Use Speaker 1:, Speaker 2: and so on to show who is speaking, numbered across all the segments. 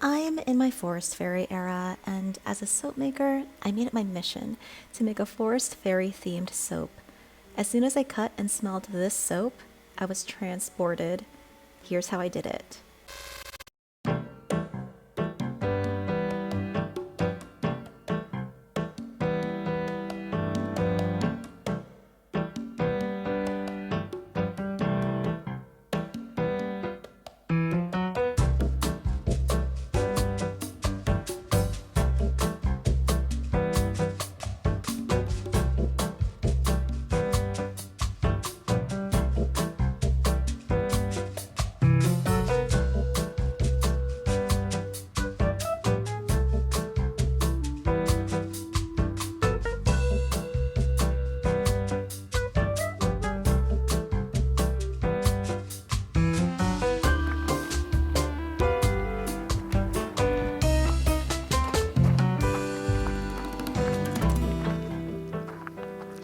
Speaker 1: I'm in my Forest Fairy era, and as a soap maker, I made it my mission to make a Forest Fairy themed soap. As soon as I cut and smelled this soap, I was transported. Here's how I did it.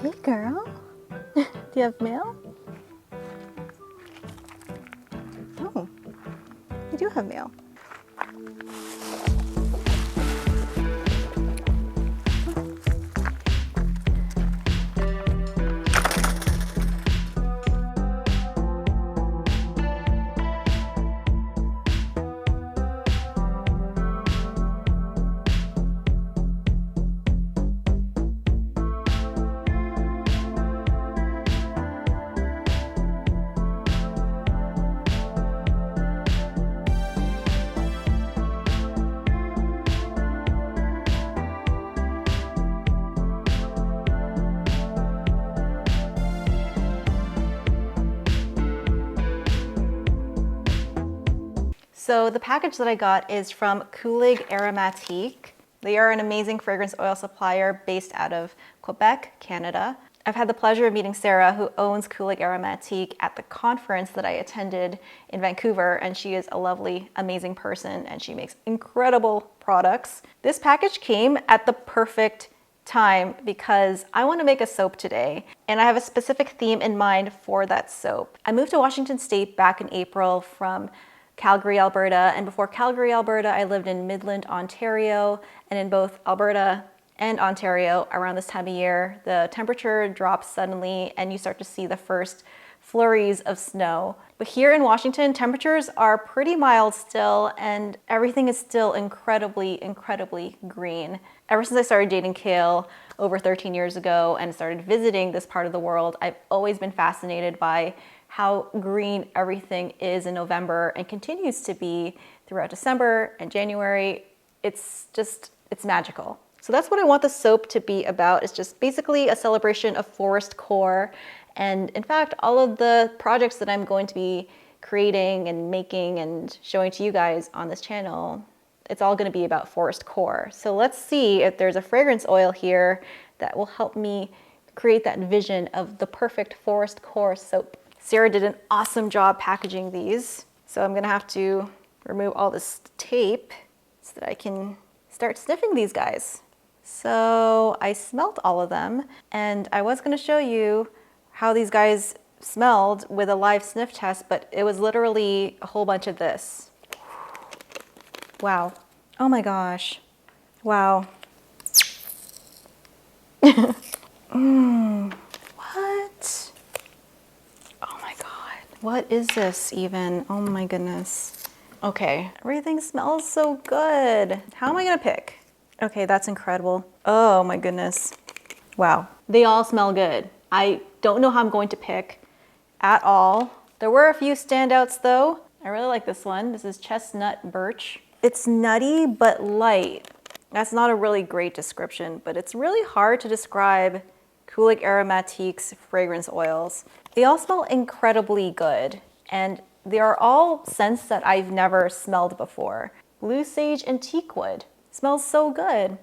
Speaker 1: Hey girl, do you have mail? Oh, you do have mail. So the package that I got is from Keurig Aromatique. They are an amazing fragrance oil supplier based out of Quebec, Canada. I've had the pleasure of meeting Sarah, who owns Keurig Aromatique, at the conference that I attended in Vancouver, and she is a lovely, amazing person, and she makes incredible products. This package came at the perfect time because I want to make a soap today, and I have a specific theme in mind for that soap. I moved to Washington State back in April from Calgary, Alberta, and before Calgary, Alberta, I lived in Midland, Ontario, and in both Alberta and Ontario around this time of year, the temperature drops suddenly and you start to see the first flurries of snow. But here in Washington, temperatures are pretty mild still, and everything is still incredibly, incredibly green. Ever since I started dating Kale over 13 years ago and started visiting this part of the world, I've always been fascinated by how green everything is in November and continues to be throughout December and January. It's magical. So that's what I want the soap to be about. It's just basically a celebration of Forestcore. And in fact, all of the projects that I'm going to be creating and making and showing to you guys on this channel, it's all going to be about Forestcore. So let's see if there's a fragrance oil here that will help me create that vision of the perfect Forestcore soap. Sarah did an awesome job packaging these. So I'm gonna have to remove all this tape so that I can start sniffing these guys. So I smelled all of them, and I was gonna show you how these guys smelled with a live sniff test, but it was literally a whole bunch of this. Wow. Oh my gosh. Wow. What? Oh my God. What is this even? Oh my goodness. Okay, everything smells so good. How am I gonna pick? Okay, that's incredible. Oh my goodness. Wow. They all smell good. I don't know how I'm going to pick at all. There were a few standouts though. I really like this one. This is Chestnut Birch. It's nutty but light. That's not a really great description, but it's really hard to describe Keurig Aromatique's fragrance oils. They all smell incredibly good, and they are all scents that I've never smelled before. Blue sage and teakwood. Smells so good.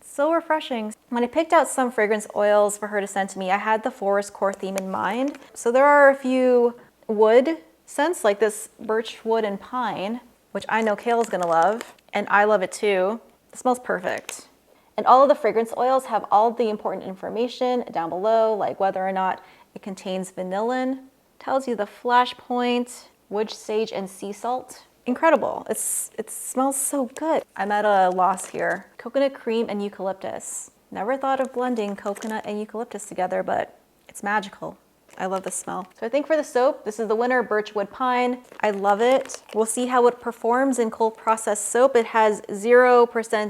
Speaker 1: So refreshing. When I picked out some fragrance oils for her to send to me, I had the Forestcore theme in mind. So there are a few wood scents like this birch wood and pine, which I know Kale's gonna love, and I love it too. It smells perfect. And all of the fragrance oils have all the important information down below, like whether or not it contains vanillin, tells you the flash point, wood sage and sea salt. incredible. It smells so good. I'm at a loss here. Coconut cream and eucalyptus. Never thought of blending coconut and eucalyptus together, but it's magical. I love the smell. So I think for the soap, this is the winner, Birchwood Pine. I love it. We'll see how it performs in cold processed soap. It has 0%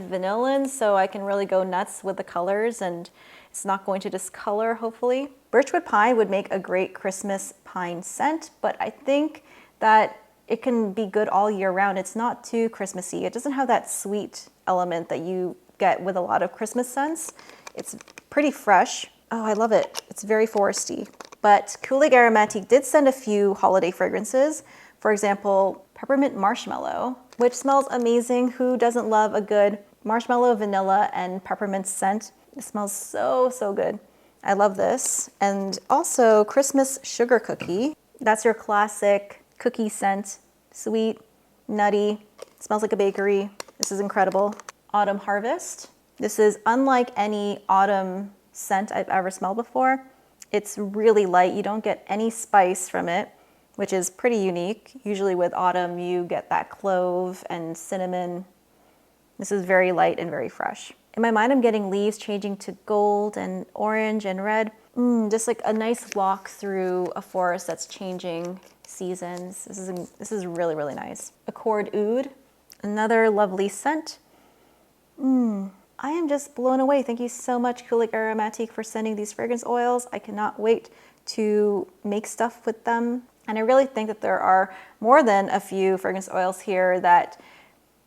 Speaker 1: vanillin, so I can really go nuts with the colors and it's not going to discolor, hopefully. Birchwood Pine would make a great Christmas pine scent, but I think that it can be good all year round. It's not too Christmassy. It doesn't have that sweet element that you get with a lot of Christmas scents. It's pretty fresh. Oh, I love it. It's very foresty. But Keurig Aromatique did send a few holiday fragrances. For example, peppermint marshmallow, which smells amazing. Who doesn't love a good marshmallow, vanilla, and peppermint scent? It smells so, so good. I love this. And also Christmas sugar cookie. That's your classic cookie scent. Sweet, nutty, smells like a bakery. This is incredible. Autumn Harvest. This is unlike any autumn scent I've ever smelled before. It's really light. You don't get any spice from it, which is pretty unique. Usually with autumn, you get that clove and cinnamon. This is very light and very fresh. In my mind, I'm getting leaves changing to gold and orange and red. Just like a nice walk through a forest that's changing seasons. This is really, really nice. Accord Oud, another lovely scent. I am just blown away. Thank you so much, Keurig Aromatique, for sending these fragrance oils. I cannot wait to make stuff with them. And I really think that there are more than a few fragrance oils here that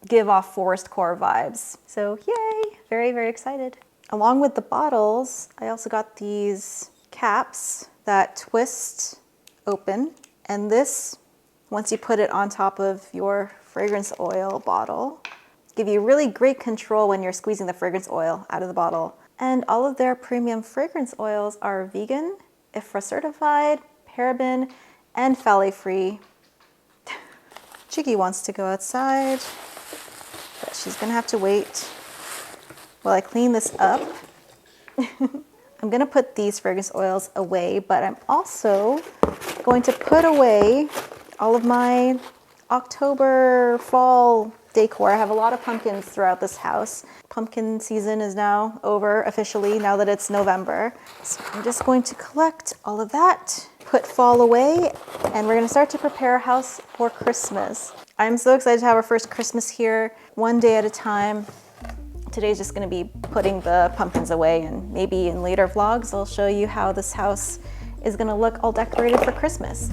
Speaker 1: give off Forestcore vibes. So yay, very, very excited. Along with the bottles, I also got these caps that twist open. And this, once you put it on top of your fragrance oil bottle, give you really great control when you're squeezing the fragrance oil out of the bottle. And all of their premium fragrance oils are vegan, IFRA certified, paraben, and phthalate-free. Chiggy wants to go outside, but she's gonna have to wait while I clean this up. I'm gonna put these fragrance oils away, but I'm also going to put away all of my October, fall decor. I have a lot of pumpkins throughout this house. Pumpkin season is now over officially now that it's November. So I'm just going to collect all of that, put fall away, and we're gonna start to prepare our house for Christmas. I'm so excited to have our first Christmas here, one day at a time. Today's just gonna be putting the pumpkins away, and maybe in later vlogs, I'll show you how this house is gonna look all decorated for Christmas.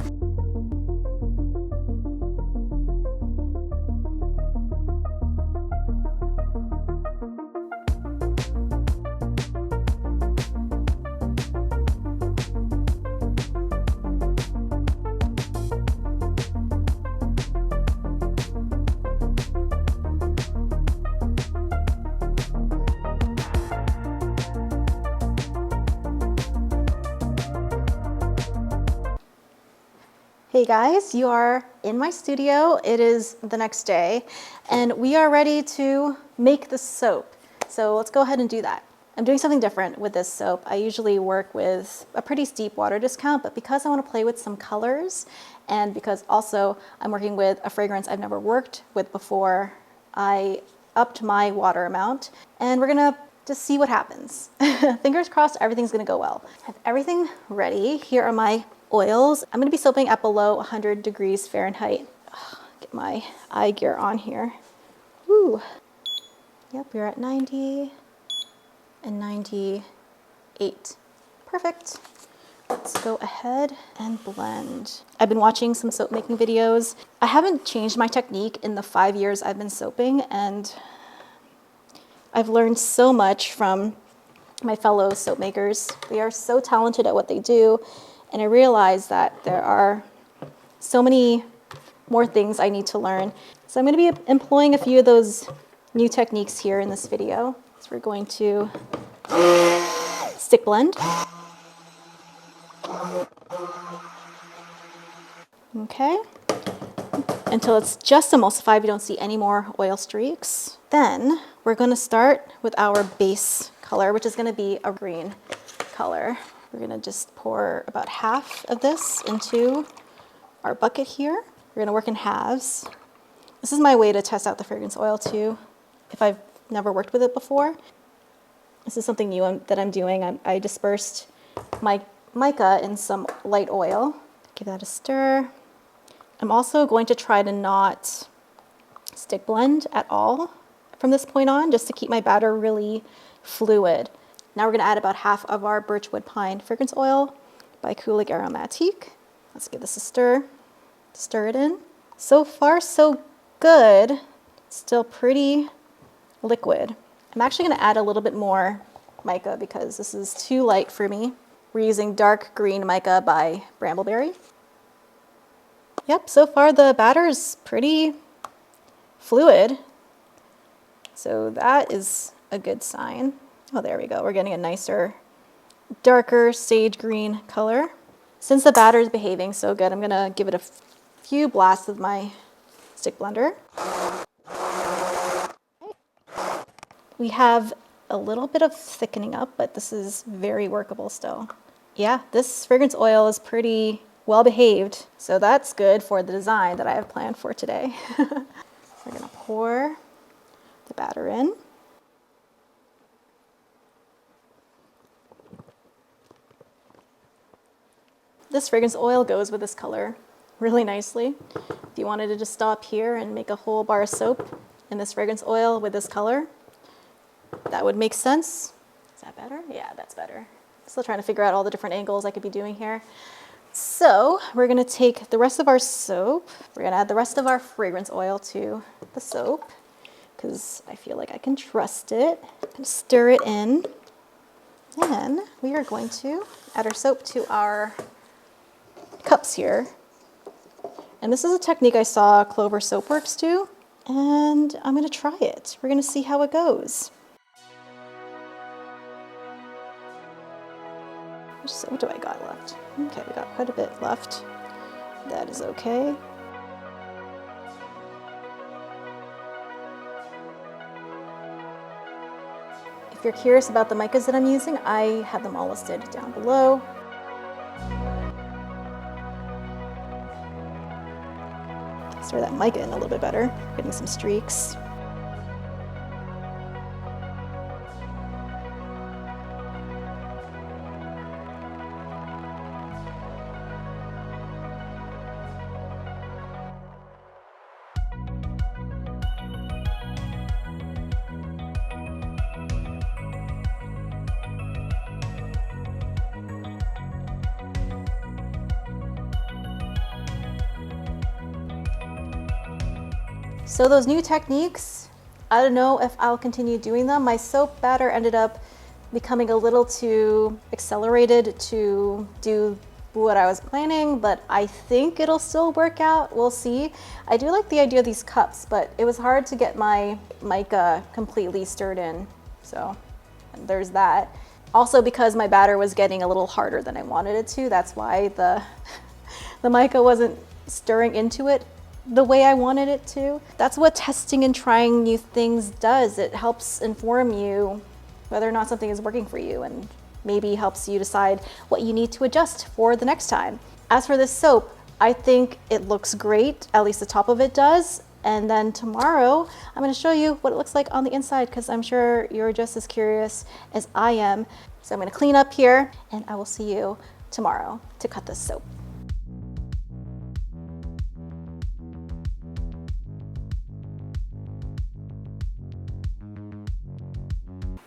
Speaker 1: Hey guys, you are in my studio. It is the next day and we are ready to make the soap. So let's go ahead and do that. I'm doing something different with this soap. I usually work with a pretty steep water discount, but because I want to play with some colors and because also I'm working with a fragrance I've never worked with before, I upped my water amount and we're gonna just see what happens. Fingers crossed everything's gonna go well. I have everything ready. Here are my oils. I'm going to be soaping at below 100 degrees Fahrenheit. Get my eye gear on here. Woo. Yep, we're at 90 and 98. Perfect. Let's go ahead and blend. I've been watching some soap making videos. I haven't changed my technique in the 5 years I've been soaping, and I've learned so much from my fellow soap makers. They are so talented at what they do. And I realized that there are so many more things I need to learn. So I'm going to be employing a few of those new techniques here in this video. So we're going to stick blend. Okay. Until it's just emulsified, we don't see any more oil streaks. Then we're going to start with our base color, which is going to be a green color. We're gonna just pour about half of this into our bucket here. We're gonna work in halves. This is my way to test out the fragrance oil too, if I've never worked with it before. This is something new that I'm doing. I dispersed my mica in some light oil. Give that a stir. I'm also going to try to not stick blend at all from this point on, just to keep my batter really fluid. Now we're gonna add about half of our Birchwood Pine fragrance oil by Kulig Aromatique. Let's give this a stir. Stir it in. So far, so good. Still pretty liquid. I'm actually gonna add a little bit more mica because this is too light for me. We're using dark green mica by Bramble Berry. Yep, so far the batter is pretty fluid. So that is a good sign. Oh, there we go. We're getting a nicer, darker sage green color. Since the batter is behaving so good, I'm gonna give it a few blasts with my stick blender. We have a little bit of thickening up, but this is very workable still. Yeah, this fragrance oil is pretty well behaved, so that's good for the design that I have planned for today. We're gonna pour the batter in. This fragrance oil goes with this color really nicely. If you wanted to just stop here and make a whole bar of soap in this fragrance oil with this color, that would make sense. Is that better? Yeah, that's better. Still trying to figure out all the different angles I could be doing here. So we're gonna take the rest of our soap. We're gonna add the rest of our fragrance oil to the soap because I feel like I can trust it. I'm gonna stir it in. Then we are going to add our soap to our cups here. And this is a technique I saw Clover Soapworks do, and I'm gonna try it. We're gonna see how it goes. So what do I got left? Okay, we got quite a bit left. That is okay. If you're curious about the micas that I'm using, I have them all listed down below. Stir that mica in a little bit better, getting some streaks. So those new techniques, I don't know if I'll continue doing them. My soap batter ended up becoming a little too accelerated to do what I was planning, but I think it'll still work out. We'll see. I do like the idea of these cups, but it was hard to get my mica completely stirred in. So there's that. Also because my batter was getting a little harder than I wanted it to, that's why the mica wasn't stirring into it the way I wanted it to. That's what testing and trying new things does. It helps inform you whether or not something is working for you and maybe helps you decide what you need to adjust for the next time. As for this soap, I think it looks great, at least the top of it does. And then tomorrow, I'm gonna show you what it looks like on the inside because I'm sure you're just as curious as I am. So I'm gonna clean up here and I will see you tomorrow to cut this soap.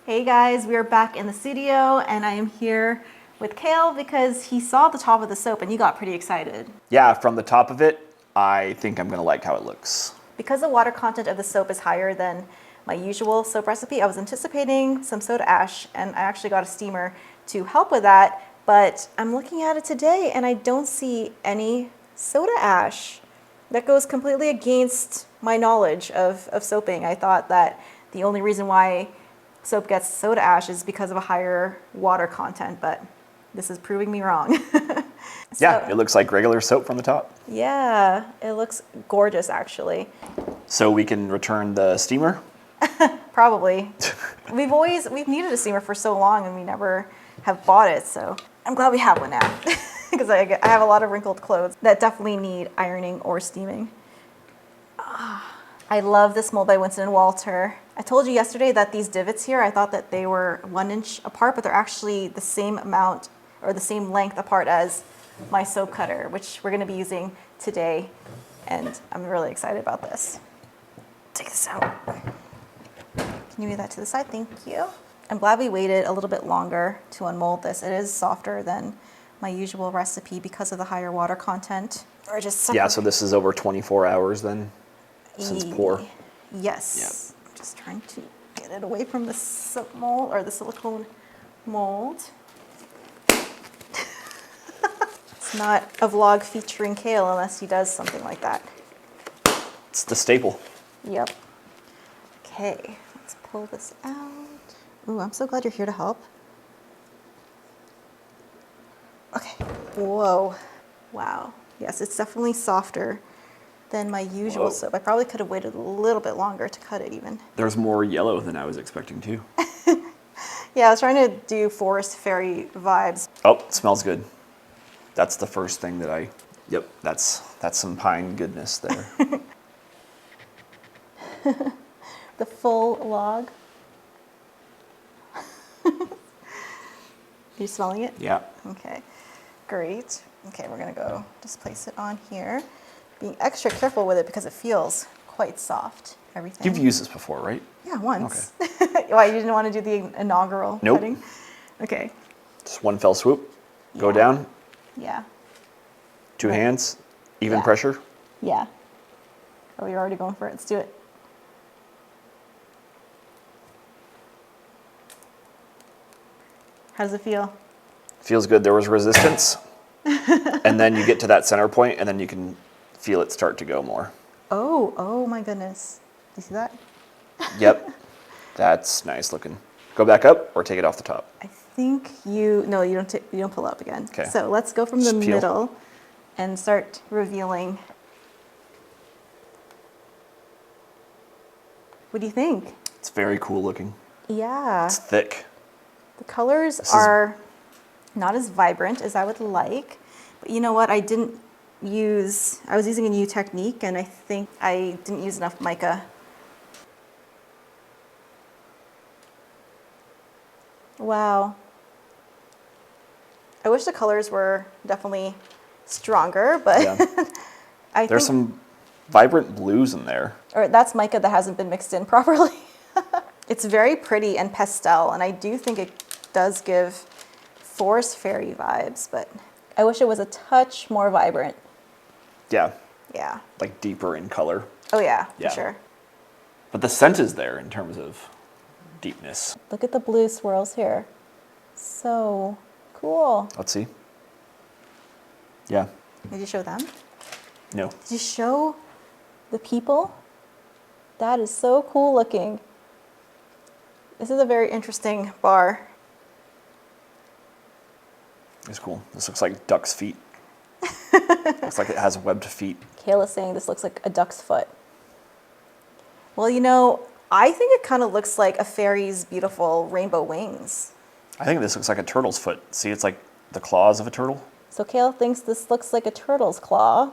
Speaker 1: Hey guys, we are back in the studio and I am here with Kale because he saw the top of the soap and you got pretty excited.
Speaker 2: Yeah, from the top of it, I think I'm gonna like how it looks.
Speaker 1: Because the water content of the soap is higher than my usual soap recipe, I was anticipating some soda ash and I actually got a steamer to help with that, but I'm looking at it today and I don't see any soda ash. That goes completely against my knowledge of soaping. I thought that the only reason why soap gets soda ash is because of a higher water content, but this is proving me wrong.
Speaker 2: Yeah, it looks like regular soap from the top.
Speaker 1: Yeah, it looks gorgeous actually.
Speaker 2: So we can return the steamer?
Speaker 1: Probably. We've needed a steamer for so long and we never have bought it, so I'm glad we have one now because I have a lot of wrinkled clothes that definitely need ironing or steaming. I love this mold by Winston & Walter. I told you yesterday that these divots here, I thought that they were 1 inch apart, but they're actually the same amount or the same length apart as my soap cutter, which we're gonna be using today. And I'm really excited about this. Take this out. Can you move that to the side? Thank you. I'm glad we waited a little bit longer to unmold this. It is softer than my usual recipe because of the higher water content. Or just
Speaker 2: Yeah, so this is over 24 hours then since pour.
Speaker 1: Yes. I'm just trying to get it away from the soap mold or the silicone mold. It's not a vlog featuring Kale unless he does something like that.
Speaker 2: It's the staple.
Speaker 1: Yep. Okay, let's pull this out. Ooh, I'm so glad you're here to help. Okay, whoa. Wow. Yes, it's definitely softer than my usual
Speaker 2: Whoa.
Speaker 1: soap. I probably could have waited a little bit longer to cut it even.
Speaker 2: There's more yellow than I was expecting too.
Speaker 1: Yeah, I was trying to do Forest Fairy vibes.
Speaker 2: Oh, it smells good. That's the first thing that yep, that's some pine goodness there.
Speaker 1: The full log. You smelling it?
Speaker 2: Yeah.
Speaker 1: Okay, great. Okay, we're gonna go just place it on here. Being extra careful with it because it feels quite soft, everything.
Speaker 2: You've used this before, right?
Speaker 1: Yeah, once. Okay. Why, you didn't want to do the inaugural
Speaker 2: Nope.
Speaker 1: cutting? Okay,
Speaker 2: Just one fell swoop. Go
Speaker 1: Yeah.
Speaker 2: down,
Speaker 1: yeah,
Speaker 2: 2
Speaker 1: Right.
Speaker 2: hands, even
Speaker 1: Yeah.
Speaker 2: pressure.
Speaker 1: yeah. Oh, you're already going for it, let's do it. How does it feel?
Speaker 2: Feels good. There was resistance. And then you get to that center point and then you can feel it start to go more.
Speaker 1: Oh my goodness. Do you see that?
Speaker 2: Yep. That's nice looking. Go back up or take it off the top.
Speaker 1: I think no, you don't pull up again.
Speaker 2: Okay.
Speaker 1: So let's go from the
Speaker 2: Just peel.
Speaker 1: middle and start revealing. What do you think?
Speaker 2: It's very cool looking.
Speaker 1: Yeah,
Speaker 2: It's thick.
Speaker 1: the colors
Speaker 2: This is-
Speaker 1: are not as vibrant as I would like, but you know what? I was using a new technique and I think I didn't use enough mica. Wow. I wish the colors were definitely stronger, but
Speaker 2: Yeah.
Speaker 1: I
Speaker 2: There's
Speaker 1: think,
Speaker 2: some vibrant blues in there.
Speaker 1: or that's mica that hasn't been mixed in properly. It's very pretty and pastel, and I do think it does give Forest Fairy vibes, but I wish it was a touch more vibrant.
Speaker 2: Yeah.
Speaker 1: Yeah.
Speaker 2: Like deeper in color.
Speaker 1: Oh yeah,
Speaker 2: Yeah.
Speaker 1: for sure.
Speaker 2: But the scent is there in terms of deepness.
Speaker 1: Look at the blue swirls here. So cool.
Speaker 2: Let's see. Yeah.
Speaker 1: Did you show them?
Speaker 2: No.
Speaker 1: Did you show the people? That is so cool looking. This is a very interesting bar.
Speaker 2: It's cool. This looks like duck's feet. Looks like it has webbed feet.
Speaker 1: Kayla's saying this looks like a duck's foot. Well, you know, I think it kind of looks like a fairy's beautiful rainbow wings.
Speaker 2: I think this looks like a turtle's foot. See, it's like the claws of a turtle.
Speaker 1: So Kayla thinks this looks like a turtle's claw.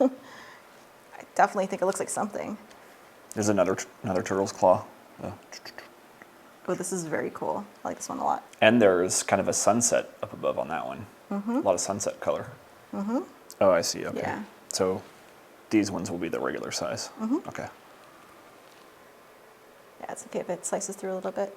Speaker 1: I definitely think it looks like something.
Speaker 2: There's another turtle's claw.
Speaker 1: Oh, this is very cool. I like this one a lot.
Speaker 2: And there's kind of a sunset up above on that one. A lot of sunset color. Oh, I see. Okay.
Speaker 1: Yeah.
Speaker 2: So these ones will be the regular size. Okay.
Speaker 1: Yeah, it's okay if it slices through a little bit.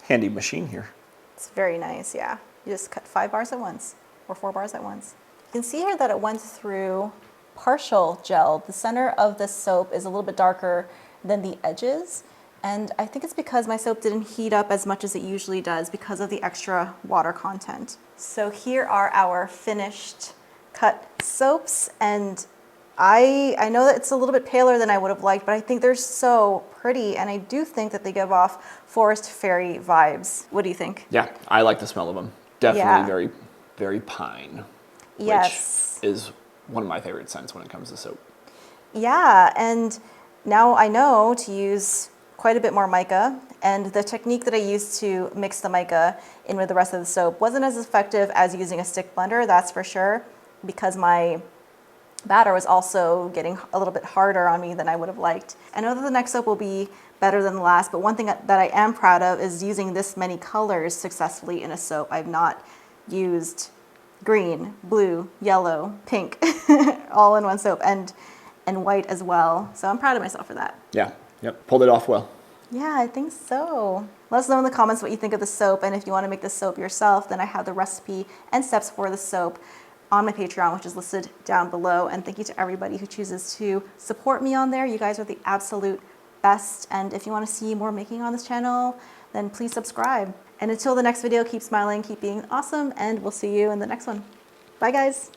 Speaker 2: Handy machine here.
Speaker 1: It's very nice, yeah. You just cut 5 bars at once, or 4 bars at once. You can see here that it went through partial gel. The center of this soap is a little bit darker than the edges, and I think it's because my soap didn't heat up as much as it usually does because of the extra water content. So here are our finished cut soaps, and I know that it's a little bit paler than I would have liked, but I think they're so pretty, and I do think that they give off Forest Fairy vibes. What do you think?
Speaker 2: Yeah, I like the smell of them. Definitely
Speaker 1: Yeah.
Speaker 2: very, very pine.
Speaker 1: Yes.
Speaker 2: Which is one of my favorite scents when it comes to soap.
Speaker 1: Yeah, and now I know to use quite a bit more mica, and the technique that I used to mix the mica in with the rest of the soap wasn't as effective as using a stick blender, that's for sure, because my batter was also getting a little bit harder on me than I would have liked. I know that the next soap will be better than the last, but one thing that I am proud of is using this many colors successfully in a soap. I've not used green, blue, yellow, pink, all in one soap, and white as well. So I'm proud of myself for that.
Speaker 2: Yeah, yep, pulled it off well.
Speaker 1: Yeah, I think so. Let us know in the comments what you think of the soap, and if you want to make the soap yourself, then I have the recipe and steps for the soap on my Patreon, which is listed down below. And thank you to everybody who chooses to support me on there. You guys are the absolute best. And if you want to see more making on this channel, then please subscribe. And until the next video, keep smiling, keep being awesome, and we'll see you in the next one. Bye, guys.